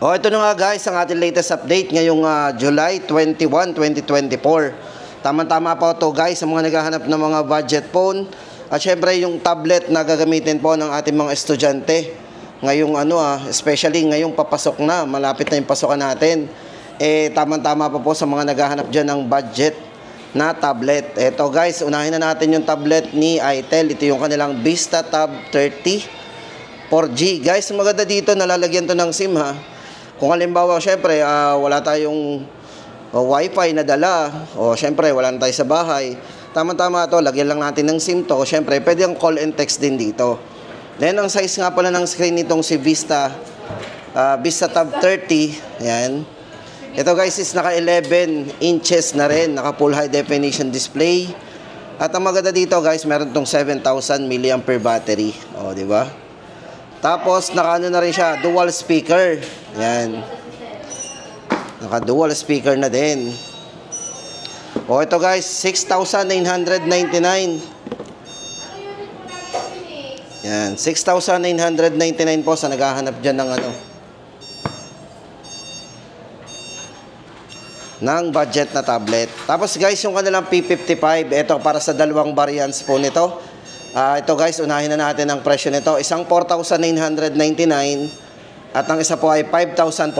Ito na nga guys ang ating latest update ngayong July 21, 2024. Tama-tama po ito guys sa mga naghahanap ng mga budget phone. At syempre yung tablet na gagamitin po ng ating mga estudyante. Ngayong especially ngayong papasok na, malapit na yung pasokan natin. Tama-tama pa po sa mga naghahanap dyan ng budget na tablet. Ito guys, unahin na natin yung tablet ni ITEL. Ito yung kanilang Vista Tab 30 4G. Guys, maganda dito, nalalagyan to ng SIM ha. Kung halimbawa, syempre, wala tayong wifi na dala, o syempre, wala na tayo sa bahay, tama-tama to, lagyan lang natin ng SIM to. Syempre, pwede ang call and text din dito. Then, ang size nga pala ng screen nitong si Vista Tab 30, yan. Ito guys is naka 11 inches na rin, naka full high definition display. At ang maganda dito guys, meron tong 7,000 mAh battery. O, di ba? Tapos, naka na rin siya, dual speaker. Yan. Naka dual speaker na din. O, ito guys, 6,999. Yan, 6,999 po sa naghahanap dyan ng ng budget na tablet. Tapos guys, yung kanilang P55, ito para sa dalawang variants po nito. Ito guys, unahin na natin ang presyo nito. Isang 4,999 at ang isa po ay 5,499.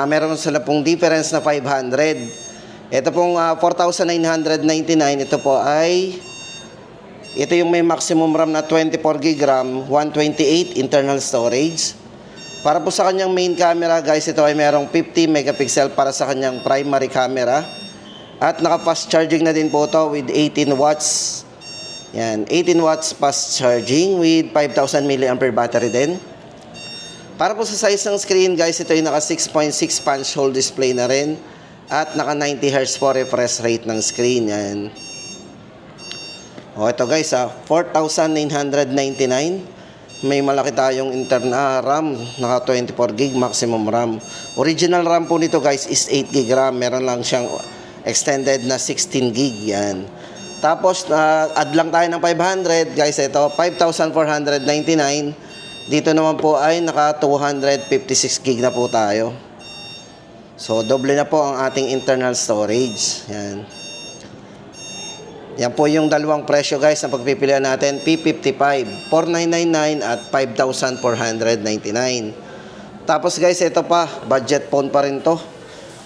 Meron sila pong difference na 500. Ito pong 4,999, ito yung may maximum RAM na 24GB RAM, 128 internal storage. Para po sa kanyang main camera guys, ito ay merong 50 megapixel para sa kanyang primary camera. At naka-fast charging na din po ito with 18 watts. Yan, 18 watts fast charging with 5,000 mAh battery din. Para po sa size ng screen guys, ito ay naka 6.6 punch hole display na rin. At naka 90Hz po refresh rate ng screen. Yan. Ito guys 4,999. May malaki tayong internal RAM, naka 24GB maximum RAM. Original RAM po nito guys is 8GB RAM. Meron lang siyang extended na 16GB. Yan. Tapos, add lang tayo ng 500. Guys, ito, 5,499. Dito naman po ay naka 256GB na po tayo. So, doble na po ang ating internal storage. Yan. Yan po yung dalawang presyo guys na pagpipilian natin. P55, 4,999 at 5,499. Tapos guys, ito pa, budget phone pa rin to.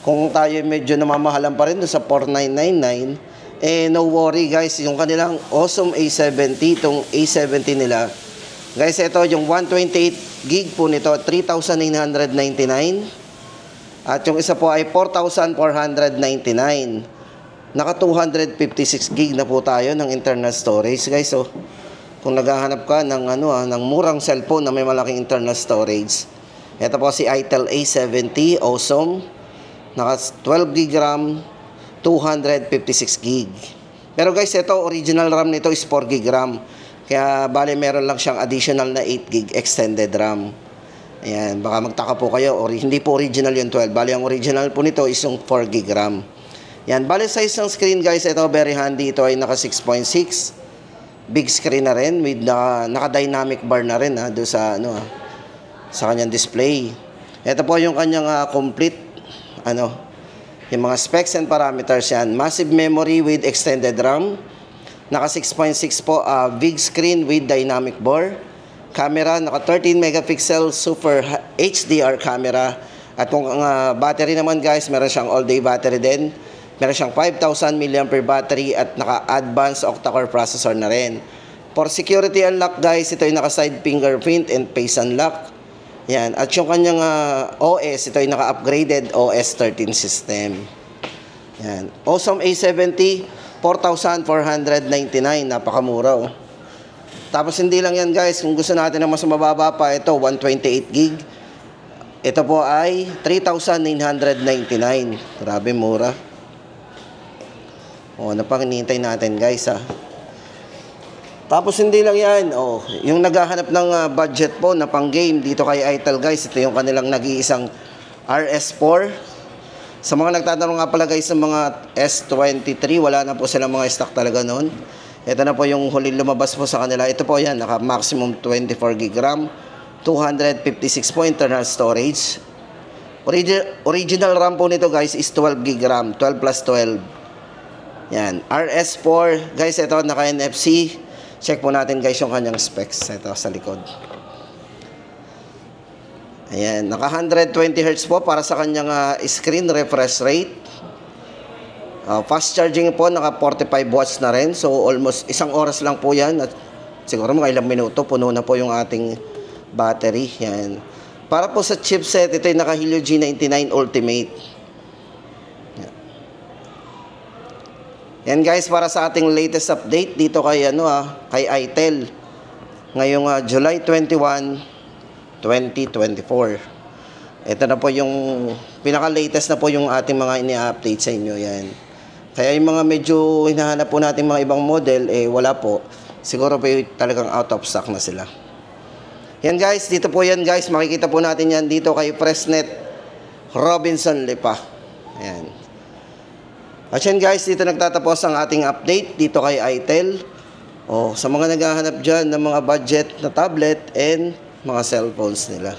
Kung tayo medyo namamahalan pa rin doon sa 4,999, no worry guys, yung kanilang awesome A70, itong A70 nila. Guys, ito yung 128GB po nito, 3,999. At yung isa po ay 4,499. Naka 256GB na po tayo ng internal storage guys. So, kung naghahanap ka ng ng murang cellphone na may malaking internal storage, ito po si ITEL A70 awesome. Naka 12GB RAM, 256GB. Pero guys, ito original RAM nito is 4GB RAM. Kaya bale meron lang siyang additional na 8GB extended RAM. Ayan, baka magtaka po kayo, hindi po original yung 12. Bale ang original po nito is yung 4GB RAM. Yan, bale size ng screen guys, ito very handy. Ito ay naka 6.6. Big screen na rin with naka dynamic bar na rin doon sa sa kanyang display. Ito po yung kanyang complete yung mga specs and parameters yan. Massive memory with extended RAM. Naka 6.6 po, big screen with dynamic bar. Camera, naka 13 megapixel super HDR camera. At kung battery naman guys, meron siyang all-day battery din. Meron siyang 5,000 mAh battery at naka advanced octa-core processor na rin. For security unlock guys, ito yung naka side fingerprint and face unlock. Yan. At yung kanyang OS, ito ay naka-upgraded OS 13 system. Yan. Awesome A70, 4,499. Napakamura. Tapos hindi lang yan guys. Kung gusto natin ng mas mababa pa, ito 128GB. Ito po ay 3,999. Grabe mura. Napanginintay natin guys Tapos hindi lang yan, yung naghahanap ng budget po na pang game dito kay ITEL guys, ito yung kanilang nag-iisang RS4. Sa mga nagtatanong nga pala guys sa mga S23, wala na po silang mga stock talaga noon. Ito na po yung huling lumabas po sa kanila. Ito po yan, naka maximum 24GB RAM, 256 po internal storage. Original RAM po nito guys is 12 gig RAM, 12 plus 12. Yan, RS4. Guys, ito naka NFC. Check po natin guys yung kanyang specs. Ito sa likod. Ayan, naka 120 Hz po para sa kanyang screen refresh rate. Fast charging po, naka 45 watts na rin. So almost isang oras lang po yan. At siguro mga ilang minuto, puno na po yung ating battery. Yan. Para po sa chipset, ito yung naka Helio G99 Ultimate. Yan guys, para sa ating latest update dito kay kay Itel. Ngayong July 21, 2024. Ito na po yung pinaka-latest na po yung ating mga ini-update sa inyo yan. Kaya yung mga medyo hinahanap po natin mga ibang model, wala po. Siguro po talagang out of stock na sila. Yan guys, dito po yan guys. Makikita po natin yan dito kay Fresnet Robinson Lipa. Ayan. At yan guys, dito nagtatapos ang ating update dito kay Itel. Sa mga naghahanap dyan ng mga budget na tablet and mga cellphones nila.